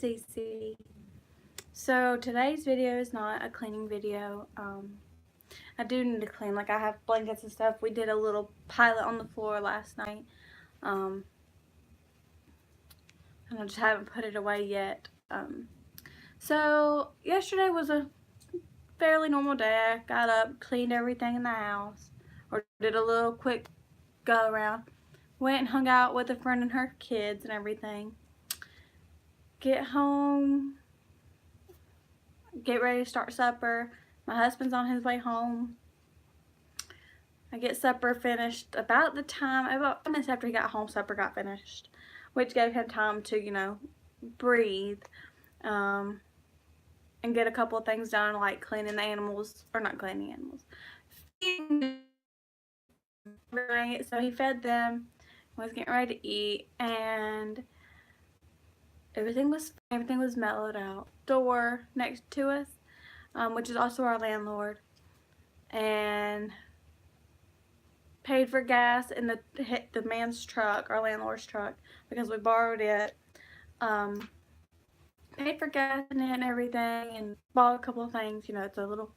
Cece. So today's video is not a cleaning video. I do need to clean, like I have blankets and stuff. We did a little pilot on the floor last night. And I just haven't put it away yet. So yesterday was a fairly normal day. I got up, cleaned everything in the house, or did a little quick go around. Went and hung out with a friend and her kids and everything. Get home, get ready to start supper. My husband's on his way home. I get supper finished about 5 minutes after he got home, supper got finished, which gave him time to, breathe, and get a couple of things done, like cleaning the animals, or not cleaning animals, feeding them. So he fed them, was getting ready to eat, and everything was mellowed out. Door next to us, which is also our landlord, and paid for gas in the man's truck, our landlord's truck, because we borrowed it. Paid for gas in it and everything, and bought a couple of things. It's a little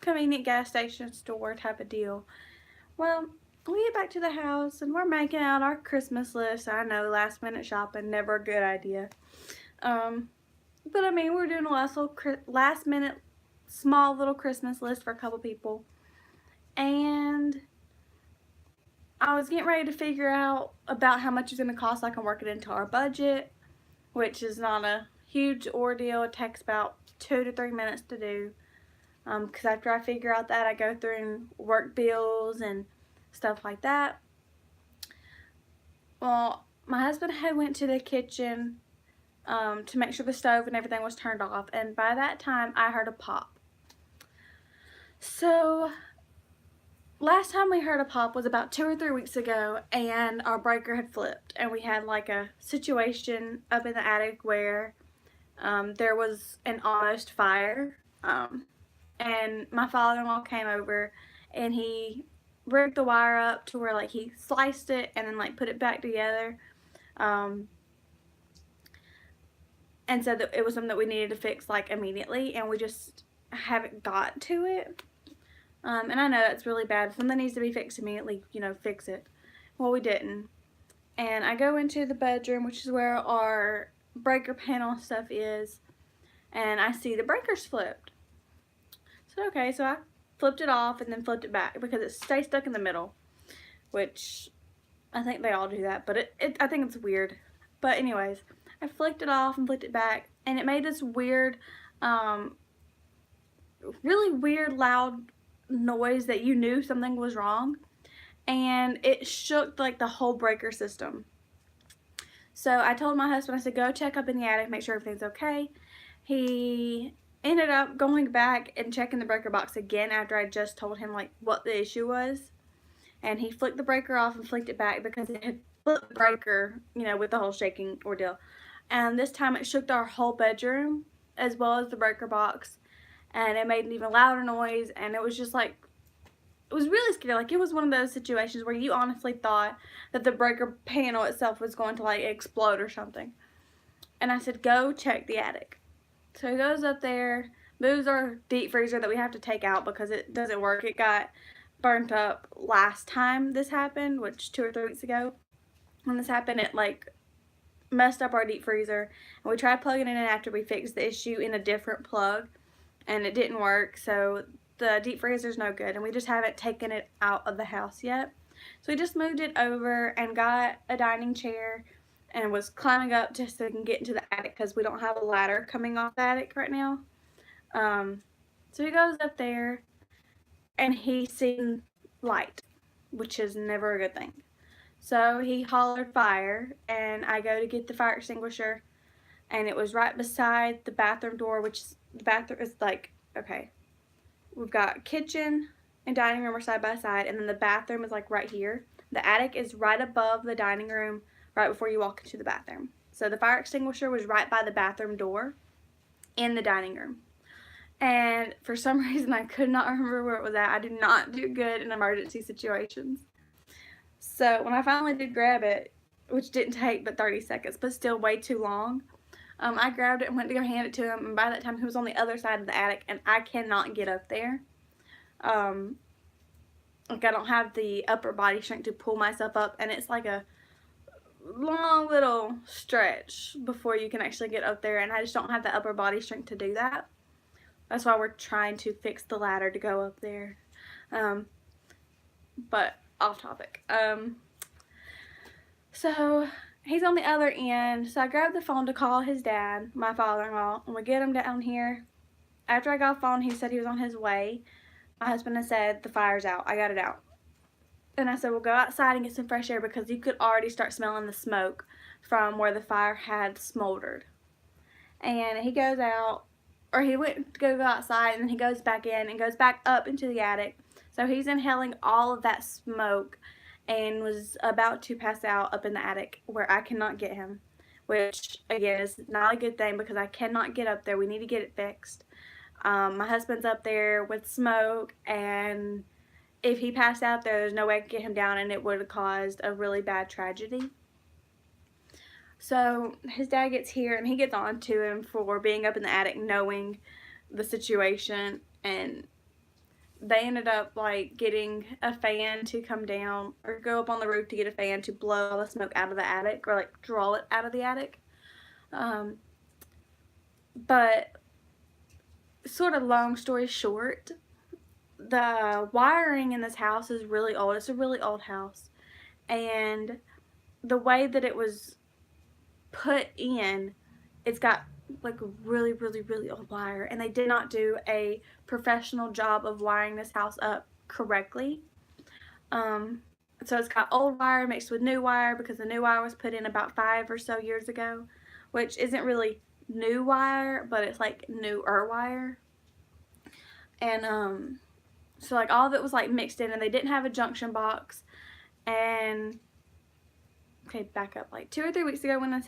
convenient gas station store type of deal. Well, we get back to the house and we're making out our Christmas list. I know, last minute shopping, never a good idea. But I mean, we're doing a last minute small little Christmas list for a couple people. And I was getting ready to figure out about how much it's going to cost so I can work it into our budget, which is not a huge ordeal. It takes about 2 to 3 minutes to do. Because after I figure out that, I go through and work bills and stuff like that. Well, my husband had went to the kitchen to make sure the stove and everything was turned off, and by that time I heard a pop. So last time we heard a pop was about 2 or 3 weeks ago, and our breaker had flipped, and we had like a situation up in the attic where there was an almost fire, and my father-in-law came over and he rigged the wire up to where, like, he sliced it and then, like, put it back together, and said that it was something that we needed to fix, like, immediately, and we just haven't got to it. And I know that's really bad. If something needs to be fixed immediately, fix it. Well, we didn't. And I go into the bedroom, which is where our breaker panel stuff is, and I see the breaker's flipped. So, okay, so I flipped it off and then flipped it back because it stays stuck in the middle, which I think they all do that, but I think it's weird. But anyways, I flicked it off and flicked it back, and it made this weird, really weird loud noise that you knew something was wrong, and it shook like the whole breaker system. So I told my husband, I said, go check up in the attic, make sure everything's okay. He ended up going back and checking the breaker box again after I just told him like what the issue was, and he flicked the breaker off and flicked it back because it had flipped the breaker, with the whole shaking ordeal. And this time it shook our whole bedroom as well as the breaker box, and it made an even louder noise, and it was just like, it was really scary. Like, it was one of those situations where you honestly thought that the breaker panel itself was going to like explode or something. And I said, go check the attic. So he goes up there, moves our deep freezer that we have to take out because it doesn't work. It got burnt up last time this happened, which 2 or 3 weeks ago. When this happened, it like messed up our deep freezer, and we tried plugging it in after we fixed the issue in a different plug, and it didn't work. So the deep freezer's no good, and we just haven't taken it out of the house yet. So we just moved it over and got a dining chair and was climbing up just so we can get into the attic because we don't have a ladder coming off the attic right now. So he goes up there and he's seen light, which is never a good thing. So he hollered fire, and I go to get the fire extinguisher, and it was right beside the bathroom door, which is, the bathroom is like, okay, we've got kitchen and dining room are side by side, and then the bathroom is like right here. The attic is right above the dining room, right before you walk into the bathroom. So the fire extinguisher was right by the bathroom door in the dining room. And for some reason, I could not remember where it was at. I do not do good in emergency situations. So when I finally did grab it, which didn't take but 30 seconds, but still way too long, I grabbed it and went to go hand it to him, and by that time he was on the other side of the attic, and I cannot get up there. Like, I don't have the upper body strength to pull myself up, and it's like a long little stretch before you can actually get up there, and I just don't have the upper body strength to do that. That's why we're trying to fix the ladder to go up there. But off topic. So he's on the other end, so I grabbed the phone to call his dad, my father-in-law, and we get him down here. After I got the phone, he said he was on his way. My husband had said, the fire's out, I got it out. And I said, well, go outside and get some fresh air, because you could already start smelling the smoke from where the fire had smoldered. And he goes out, or he went to go outside, and then he goes back in and goes back up into the attic. So he's inhaling all of that smoke and was about to pass out up in the attic where I cannot get him, which again is not a good thing because I cannot get up there. We need to get it fixed. My husband's up there with smoke, and if he passed out there, there's no way I could get him down, and it would have caused a really bad tragedy. So his dad gets here, and he gets on to him for being up in the attic knowing the situation, and they ended up like getting a fan to come down or go up on the roof to get a fan to blow all the smoke out of the attic, or like draw it out of the attic. But sort of long story short, the wiring in this house is really old. It's a really old house, and the way that it was put in, it's got like really old wire, and they did not do a professional job of wiring this house up correctly. So it's got old wire mixed with new wire, because the new wire was put in about 5 or so years ago, which isn't really new wire, but it's like newer wire. And so like all of it was like mixed in, and they didn't have a junction box. And okay, back up, like 2 or 3 weeks ago when this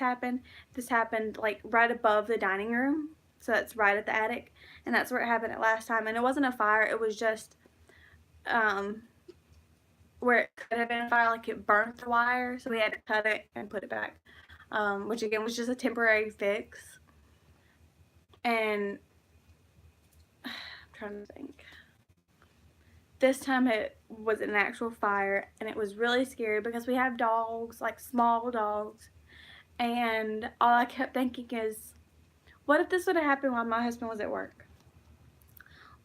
happened like right above the dining room, so that's right at the attic, and that's where it happened at last time. And it wasn't a fire, it was just where it could have been a fire, like it burnt the wire, so we had to cut it and put it back, which again was just a temporary fix. And I'm trying to think, this time it was an actual fire, and it was really scary because we have dogs, like small dogs, and all I kept thinking is, what if this would have happened while my husband was at work,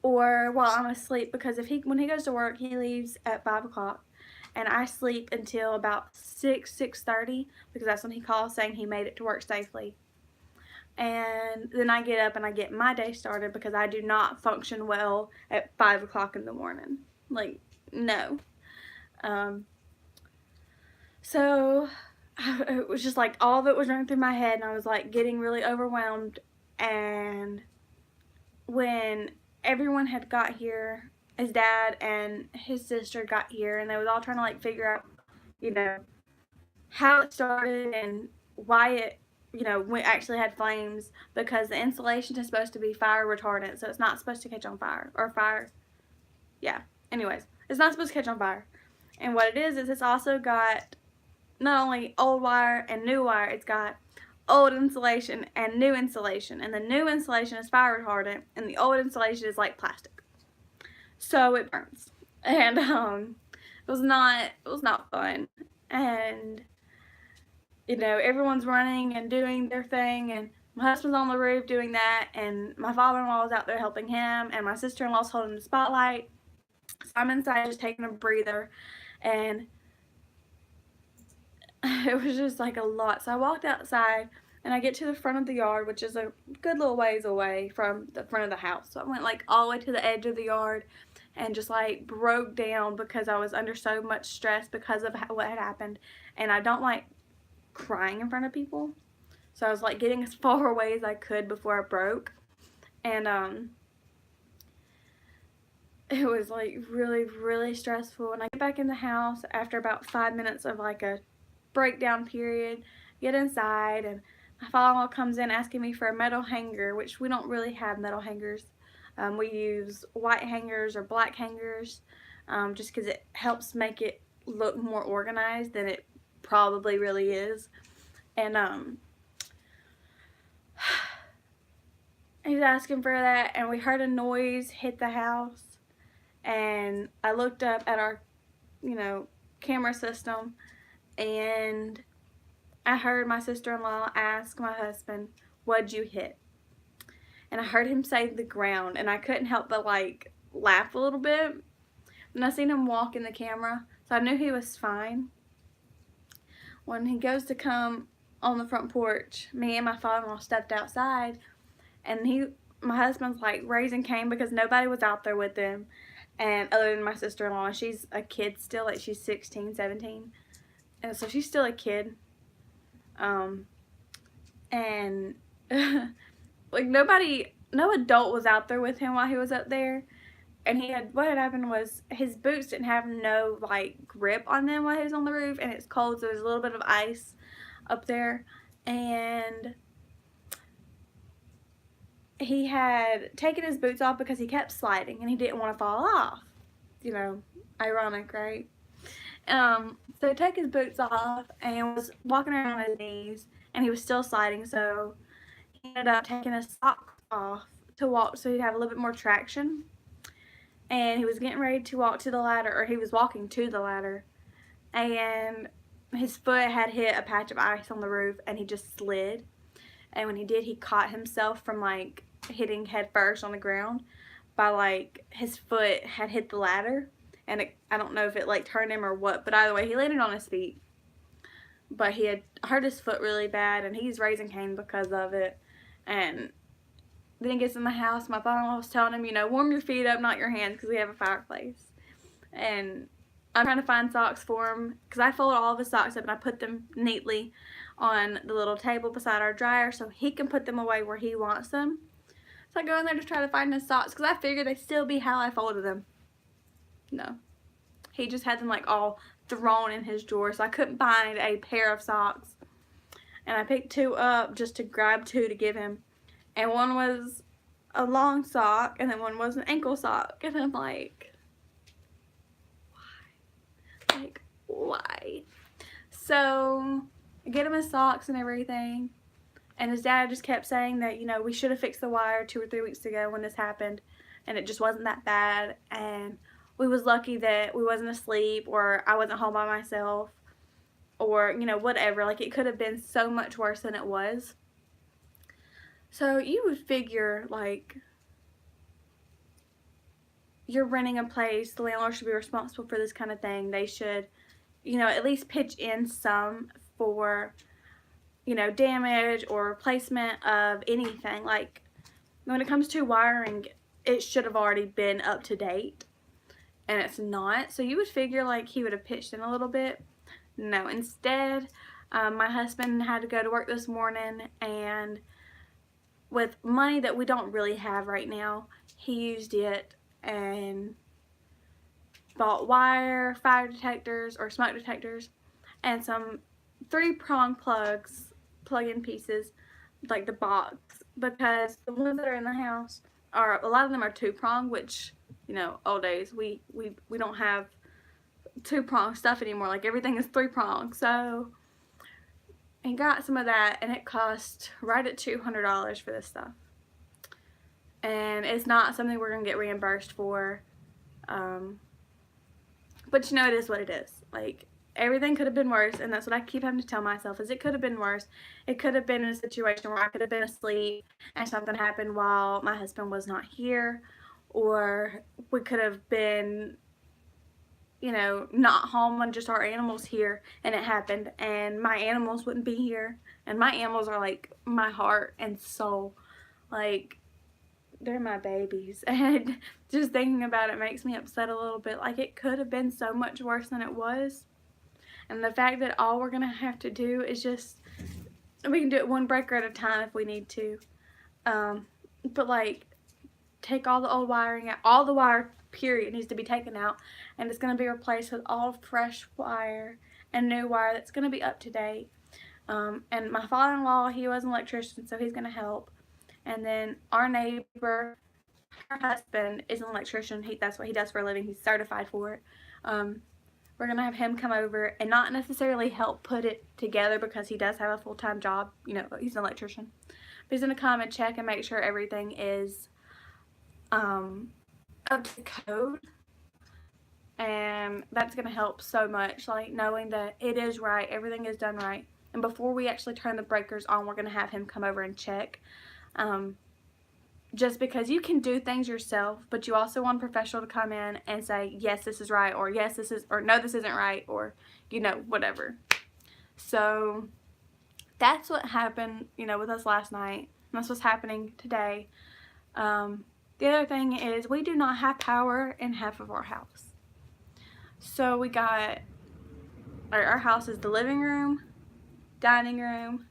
or while I'm asleep? Because when he goes to work, he leaves at 5 o'clock, and I sleep until about 6:30, because that's when he calls saying he made it to work safely. And then I get up and I get my day started, because I do not function well at 5 o'clock in the morning. Like, no. So it was just like all of it was running through my head, and I was like getting really overwhelmed. And when everyone had got here, his dad and his sister got here, and they was all trying to like figure out, you know, how it started and why it, you know, we actually had flames, because the insulation is supposed to be fire retardant, so it's not supposed to catch on fire, or fire, yeah, anyways, it's not supposed to catch on fire. And what it is it's also got not only old wire and new wire, it's got old insulation and new insulation, and the new insulation is fire retardant, and the old insulation is like plastic, so it burns. And it was not fun. And you know, everyone's running and doing their thing, and my husband's on the roof doing that, and my father-in-law is out there helping him, and my sister-in-law's holding the spotlight. So I'm inside just taking a breather, and it was just like a lot. So I walked outside, and I get to the front of the yard, which is a good little ways away from the front of the house. So I went like all the way to the edge of the yard and just like broke down, because I was under so much stress because of what had happened, and I don't like crying in front of people, so I was like getting as far away as I could before I broke. And it was like really stressful. And I get back in the house after about 5 minutes of like a breakdown period, get inside, and my father-in-law comes in asking me for a metal hanger, which we don't really have metal hangers. We use white hangers or black hangers, just because it helps make it look more organized than it probably really is. And she's asking for that, and we heard a noise hit the house, and I looked up at our, camera system, and I heard my sister-in-law ask my husband, "What'd you hit?" And I heard him say the ground, and I couldn't help but like laugh a little bit. And I seen him walk in the camera, so I knew he was fine. When he goes to come on the front porch, me and my father-in-law stepped outside, and my husband's like raising Cain because nobody was out there with him, and other than my sister-in-law. She's a kid still, like she's 16, 17, and so she's still a kid. And like no adult was out there with him while he was up there. And what had happened was his boots didn't have no like grip on them while he was on the roof, and it's cold, so there's a little bit of ice up there, and he had taken his boots off because he kept sliding and he didn't want to fall off. Ironic, right? So he took his boots off and was walking around on his knees, and he was still sliding, so he ended up taking his socks off to walk so he'd have a little bit more traction. And he was getting ready to walk to the ladder, or he was walking to the ladder, and his foot had hit a patch of ice on the roof, and he just slid. And when he did, he caught himself from like hitting head first on the ground by like his foot had hit the ladder, and I don't know if it like turned him or what, but either way he landed on his feet. But he had hurt his foot really bad, and he's raising Cain because of it. And then he gets in the house. My father-in-law was telling him, warm your feet up, not your hands, because we have a fireplace. And I'm trying to find socks for him, because I folded all of his socks up and I put them neatly on the little table beside our dryer so he can put them away where he wants them. So I go in there to try to find his socks, because I figured they'd still be how I folded them. No. He just had them like all thrown in his drawer, so I couldn't find a pair of socks. And I picked two up just to grab two to give him. And one was a long sock, and then one was an ankle sock. And I'm like, why? Like, why? So I get him his socks and everything. And his dad just kept saying that, we should have fixed the wire 2 or 3 weeks ago when this happened. And it just wasn't that bad. And we was lucky that we wasn't asleep, or I wasn't home by myself, or, whatever. Like, it could have been so much worse than it was. So you would figure, like, you're renting a place, the landlord should be responsible for this kind of thing. They should, at least pitch in some for, damage or replacement of anything. Like, when it comes to wiring, it should have already been up to date, and it's not. So you would figure, like, he would have pitched in a little bit. No, instead, my husband had to go to work this morning, and with money that we don't really have right now, he used it and bought wire, fire detectors or smoke detectors, and some 3-prong plug-in pieces, like the box, because the ones that are in the house a lot of them are 2-prong, which, old days, we don't have 2-prong stuff anymore. Like, everything is 3-prong. So he got some of that, and it cost right at $200 for this stuff. And it's not something we're going to get reimbursed for. But it is what it is. Like, everything could have been worse, and that's what I keep having to tell myself, is it could have been worse. It could have been in a situation where I could have been asleep and something happened while my husband was not here, or we could have been, not home and just our animals here, and it happened, and my animals wouldn't be here. And my animals are like my heart and soul. Like, they're my babies, and just thinking about it makes me upset a little bit. Like, it could have been so much worse than it was. And the fact that all we're gonna have to do is we can do it one breaker at a time if we need to. But like, take all the old wiring out. All the wire, period, needs to be taken out, and it's gonna be replaced with all fresh wire and new wire that's gonna be up to date. And my father-in-law, he was an electrician, so he's gonna help. And then our neighbor, her husband is an electrician. That's what he does for a living. He's certified for it. We're going to have him come over and not necessarily help put it together, because he does have a full-time job. He's an electrician. he's going to come and check and make sure everything is up to code. And that's going to help so much, like knowing that it is right, everything is done right. And before we actually turn the breakers on, we're going to have him come over and check. Just because you can do things yourself, but you also want a professional to come in and say, yes, this is right, or yes, this is, or no, this isn't right, or, you know, whatever. So that's what happened, you know, with us last night. And that's what's happening today. The other thing is we do not have power in half of our house. So we got, our house is the living room, dining room,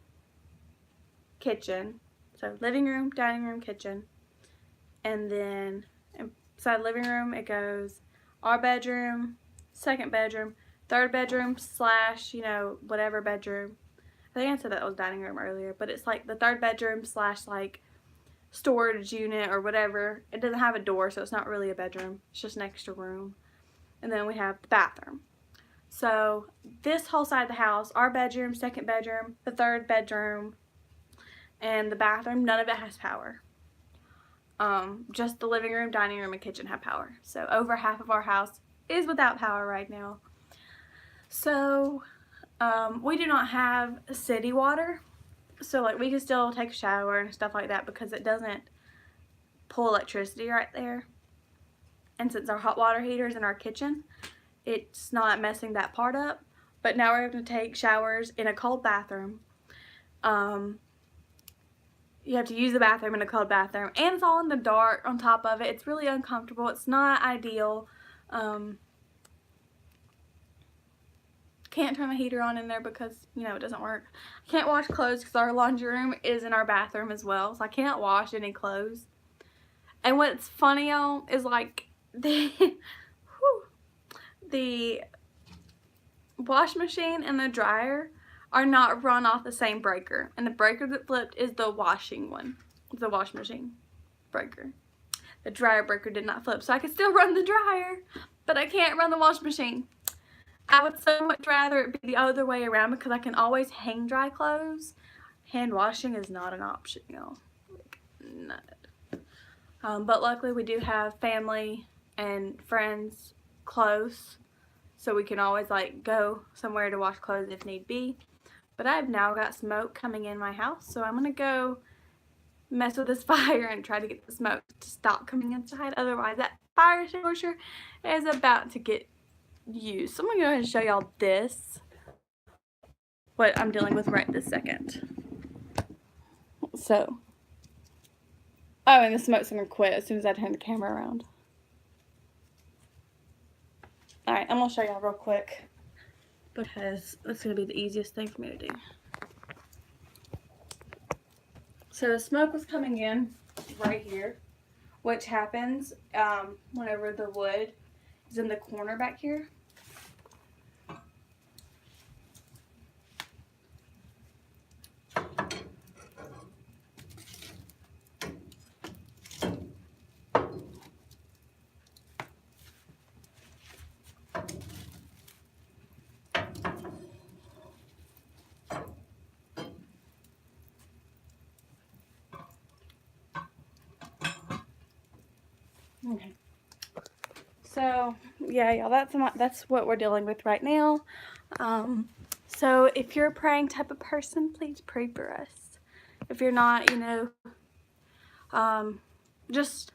kitchen. So living room, dining room, kitchen. And then inside living room it goes our bedroom, second bedroom, third bedroom / you know, whatever bedroom. I think I said that was dining room earlier, but it's like the third bedroom / like storage unit or whatever. It doesn't have a door, so it's not really a bedroom. It's just an extra room. And then we have the bathroom. So this whole side of the house, our bedroom, second bedroom, the third bedroom, and the bathroom, none of it has power. Just the living room, dining room, and kitchen have power. So over half of our house is without power right now. So we do not have city water. So like we can still take a shower and stuff like that because it doesn't pull electricity right there. And since our hot water heater is in our kitchen, it's not messing that part up. But now we're going to take showers in a cold bathroom. You have to use the bathroom in a cold bathroom, and it's all in the dark on top of it. It's really uncomfortable. It's not ideal. Can't turn the heater on in there because, you know, it doesn't work. I can't wash clothes because our laundry room is in our bathroom as well, so I can't wash any clothes. And what's funny, y'all, is like the wash machine and the dryer are not run off the same breaker, and the breaker that flipped is the washing one, the wash machine breaker. The dryer breaker did not flip, so I can still run the dryer, but I can't run the wash machine. I would so much rather it be the other way around because I can always hang dry clothes. Hand washing is not an option, y'all. Like, none. But luckily we do have family and friends close, so we can always like go somewhere to wash clothes if need be. But I've now got smoke coming in my house, so I'm gonna go mess with this fire and try to get the smoke to stop coming inside. Otherwise that fire extinguisher is about to get used. So I'm gonna go ahead and show y'all this, what I'm dealing with right this second. So, oh, and the smoke's gonna quit as soon as I turn the camera around. Alright, I'm gonna show y'all real quick because it's gonna be the easiest thing for me to do. So the smoke was coming in right here, which happens whenever the wood is in the corner back here. Okay. So yeah, y'all, that's what we're dealing with right now. So if you're a praying type of person, please pray for us. If you're not, you know, just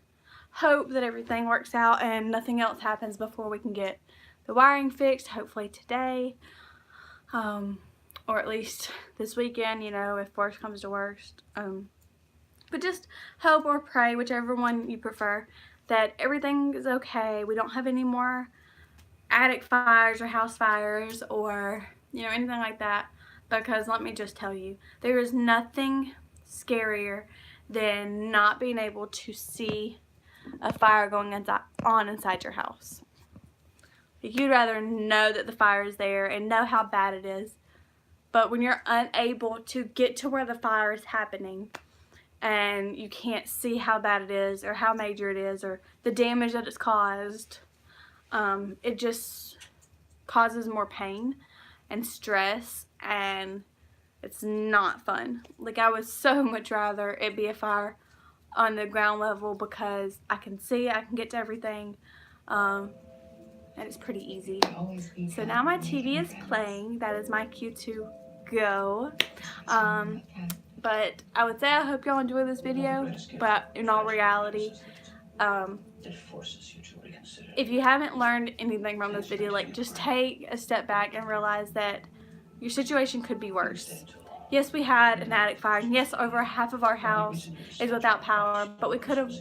hope that everything works out and nothing else happens before we can get the wiring fixed, hopefully today, or at least this weekend, you know, if worst comes to worst. But just hope or pray, whichever one you prefer, that everything is okay. We don't have any more attic fires or house fires or, you know, anything like that. Because let me just tell you, there is nothing scarier than not being able to see a fire going on inside your house. You'd rather know that the fire is there and know how bad it is. But when you're unable to get to where the fire is happening, and you can't see how bad it is or how major it is or the damage that it's caused, it just causes more pain and stress, and It's not fun. Like, I would so much rather it be a fire on the ground level because I can see it, I can get to everything, and it's pretty easy. So now my TV is playing. That is my cue to go. But I would say I hope y'all enjoy this video, but in all reality, if you haven't learned anything from this video, like, just take a step back and realize that your situation could be worse. Yes, we had an attic fire, and yes, over half of our house is without power, but we could have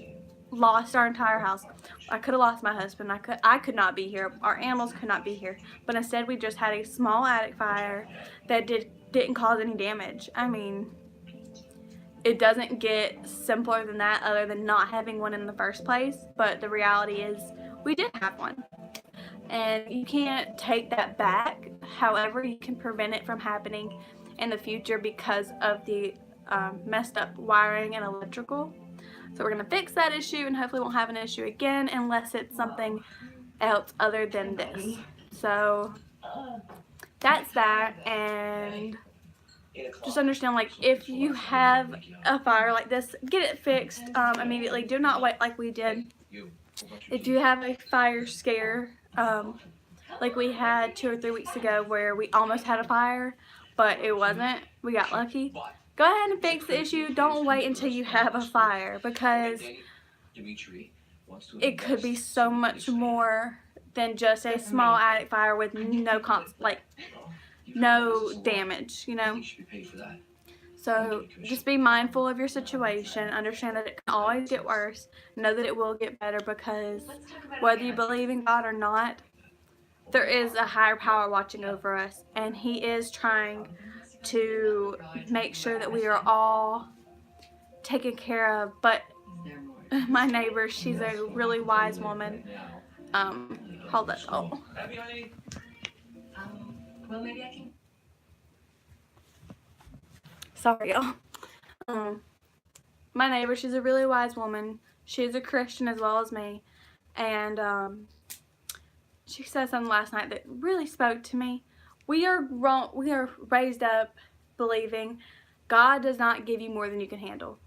lost our entire house. I could have lost my husband. I could not be here. Our animals could not be here. But instead, we just had a small attic fire that didn't cause any damage. I mean, it doesn't get simpler than that, other than not having one in the first place. But the reality is, we did have one. And you can't take that back. However, you can prevent it from happening in the future because of the messed up wiring and electrical. So we're going to fix that issue, and hopefully won't have an issue again unless it's something else other than this. So that's that. And just understand, like, if you have a fire like this, get it fixed immediately. Do not wait like we did. If you have a fire scare, like we had 2 or 3 weeks ago where we almost had a fire, but it wasn't, we got lucky. Go ahead and fix the issue. Don't wait until you have a fire, because it could be so much more than just a small attic fire with no damage, you know. So just be mindful of your situation. Understand that it can always get worse. Know that it will get better, because whether you believe in God or not, there is a higher power watching over us, and He is trying to make sure that we are all taken care of. But my neighbor, she's a really wise woman. Hold that. Oh. Well, maybe I can. Sorry, y'all. My neighbor, she's a really wise woman. She's a Christian as well as me. And she said something last night that really spoke to me. We are raised up believing God does not give you more than you can handle.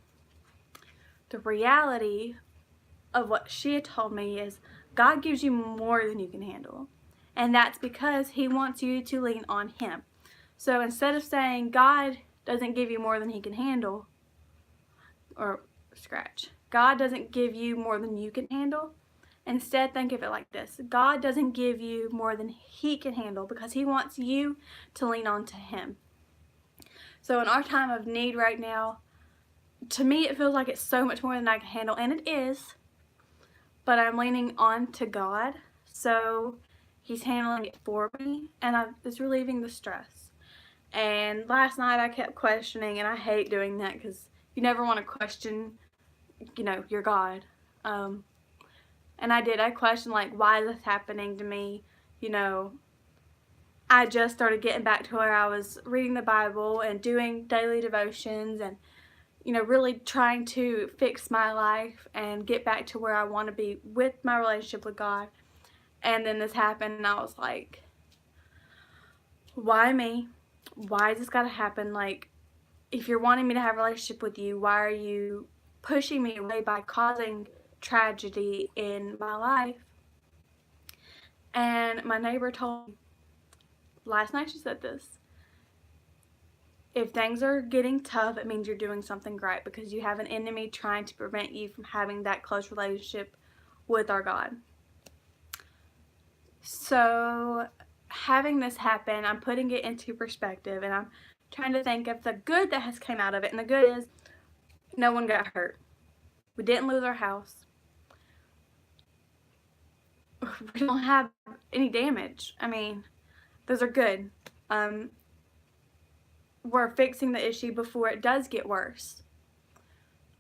The reality of what she had told me is God gives you more than you can handle. And that's because He wants you to lean on Him. So instead of saying God doesn't give you more than He can handle, or scratch, God doesn't give you more than you can handle, instead think of it like this: God doesn't give you more than He can handle, because He wants you to lean on to Him. So in our time of need right now, to me it feels like it's so much more than I can handle, and it is, but I'm leaning on to God, so He's handling it for me, and it's relieving the stress. And last night I kept questioning, and I hate doing that because you never want to question, you know, your God. And I did. I questioned, like, why is this happening to me? You know, I just started getting back to where I was reading the Bible and doing daily devotions and, you know, really trying to fix my life and get back to where I want to be with my relationship with God. And then this happened, and I was like, why me? Why has this got to happen? Like, if you're wanting me to have a relationship with you, why are you pushing me away by causing tragedy in my life? And my neighbor told me last night, she said this: if things are getting tough, it means you're doing something right, because you have an enemy trying to prevent you from having that close relationship with our God. So having this happen, I'm putting it into perspective, and I'm trying to think of the good that has come out of it. And the good is no one got hurt. We didn't lose our house. We don't have any damage. I mean, those are good. We're fixing the issue before it does get worse.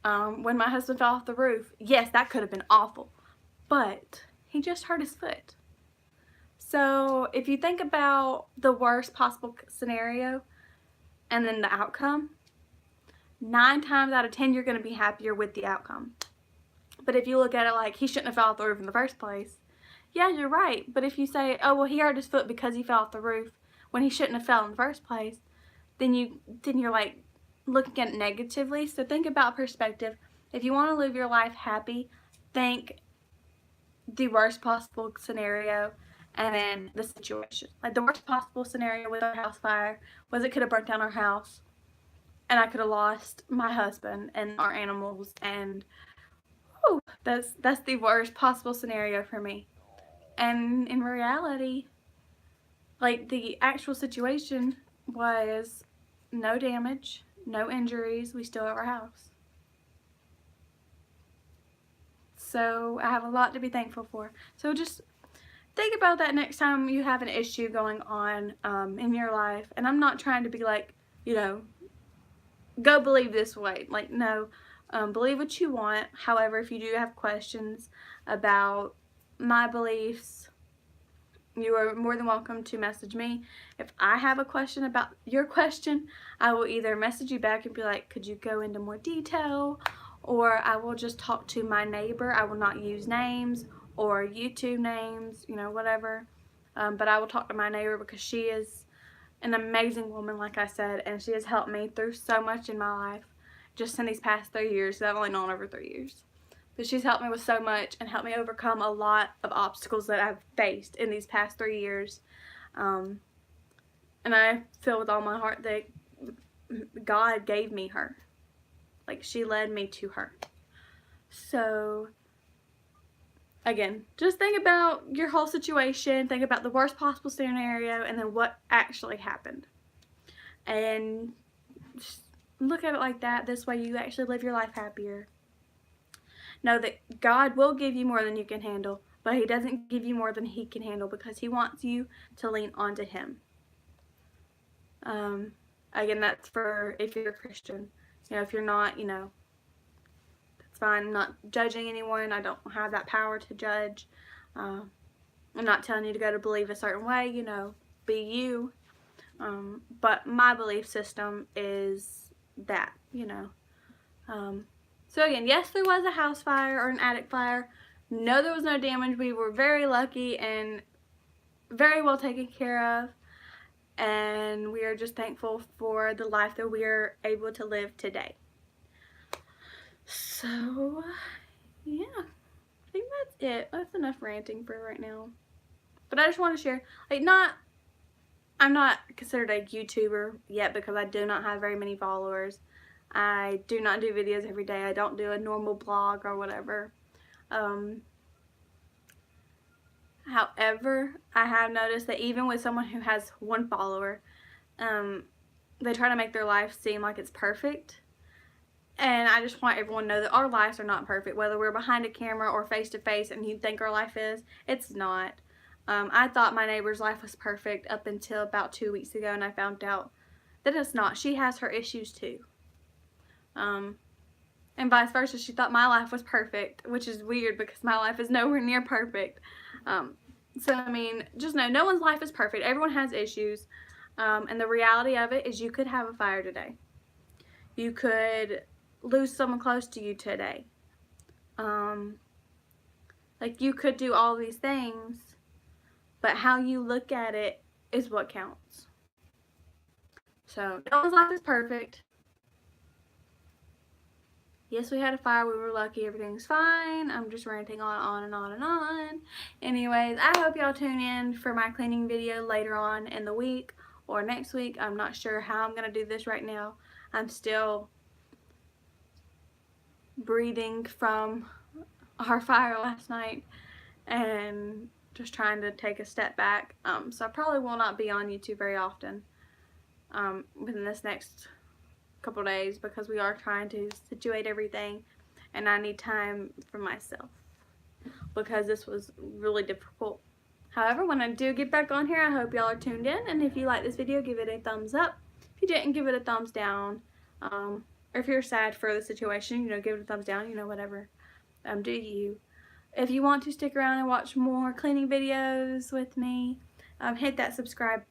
When my husband fell off the roof, yes, that could have been awful, but he just hurt his foot. So if you think about the worst possible scenario and then the outcome, 9 times out of 10 you're going to be happier with the outcome. But if you look at it like he shouldn't have fell off the roof in the first place, yeah, you're right. But if you say, oh, well, he hurt his foot because he fell off the roof when he shouldn't have fell in the first place, then you're like looking at it negatively. So think about perspective. If you want to live your life happy, think the worst possible scenario and then the situation. Like the worst possible scenario with our house fire was it could have burnt down our house and I could have lost my husband and our animals, and whew, that's the worst possible scenario for me. And in reality, like the actual situation was no damage, no injuries, we still have our house. So I have a lot to be thankful for. So just think about that next time you have an issue going on in your life. And I'm not trying to be like, you know, go believe this way. Like, no, believe what you want. However, if you do have questions about my beliefs, you are more than welcome to message me. If I have a question about your question, I will either message you back and be like, could you go into more detail? Or I will just talk to my neighbor. I will not use names or YouTube names, you know, whatever. But I will talk to my neighbor because she is an amazing woman, like I said, and she has helped me through so much in my life just in these past 3 years. I've only known her for 3 years. But she's helped me with so much and helped me overcome a lot of obstacles that I've faced in these past 3 years. And I feel with all my heart that God gave me her. Like, she led me to her. So, again, just think about your whole situation. Think about the worst possible scenario and then what actually happened. And just look at it like that. This way you actually live your life happier. Know that God will give you more than you can handle, but He doesn't give you more than He can handle because He wants you to lean onto Him. Again, that's for if you're a Christian. You know, if you're not, you know, that's fine. I'm not judging anyone. I don't have that power to judge. I'm not telling you to go to believe a certain way, you know, be you. But my belief system is that, you know. So again, yes, there was a house fire or an attic fire. No, there was no damage. We were very lucky and very well taken care of. And we are just thankful for the life that we are able to live today. So, yeah, I think that's it. That's enough ranting for right now. But I just want to share, like, I'm not considered a YouTuber yet because I do not have very many followers. I do not do videos every day. I don't do a normal blog or whatever. However, I have noticed that even with someone who has 1 follower, they try to make their life seem like it's perfect. And I just want everyone to know that our lives are not perfect. Whether we're behind a camera or face to face and you think our life is, it's not. I thought my neighbor's life was perfect up until about 2 weeks ago, and I found out that it's not. She has her issues too. And vice versa, she thought my life was perfect, which is weird because my life is nowhere near perfect. So, I mean, just know no one's life is perfect. Everyone has issues. And the reality of it is you could have a fire today. You could lose someone close to you today. Like, you could do all these things, but how you look at it is what counts. So, no one's life is perfect. Yes, we had a fire. We were lucky. Everything's fine. I'm just ranting on and on and on. Anyways, I hope y'all tune in for my cleaning video later on in the week or next week. I'm not sure how I'm going to do this right now. I'm still breathing from our fire last night and just trying to take a step back. So I probably will not be on YouTube very often within this next couple days because we are trying to situate everything and I need time for myself because this was really difficult. However, when I do get back on here, I hope y'all are tuned in, and if you like this video, give it a thumbs up. If you didn't, give it a thumbs down. Or if you're sad for the situation, you know, give it a thumbs down, you know, whatever. Do you. If you want to stick around and watch more cleaning videos with me, hit that subscribe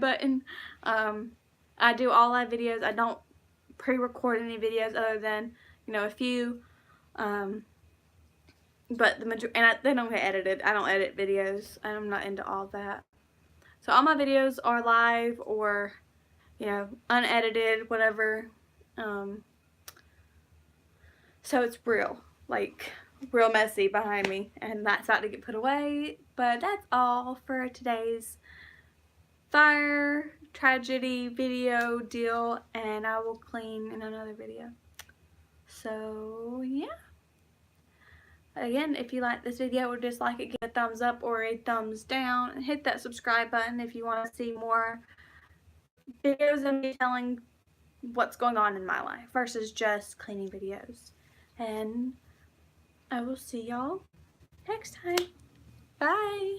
button. I do all live videos. I don't pre-record any videos other than, you know, a few. But the majority, and they don't get edited. I don't edit videos. I'm not into all that. So all my videos are live or, you know, unedited, whatever. So it's real, like real messy behind me, and that's about to get put away. But that's all for today's fire tragedy video deal, and I will clean in another video. So yeah, again, if you like this video or dislike it, give a thumbs up or a thumbs down, and hit that subscribe button if you want to see more videos of me telling what's going on in my life versus just cleaning videos. And I will see y'all next time. Bye.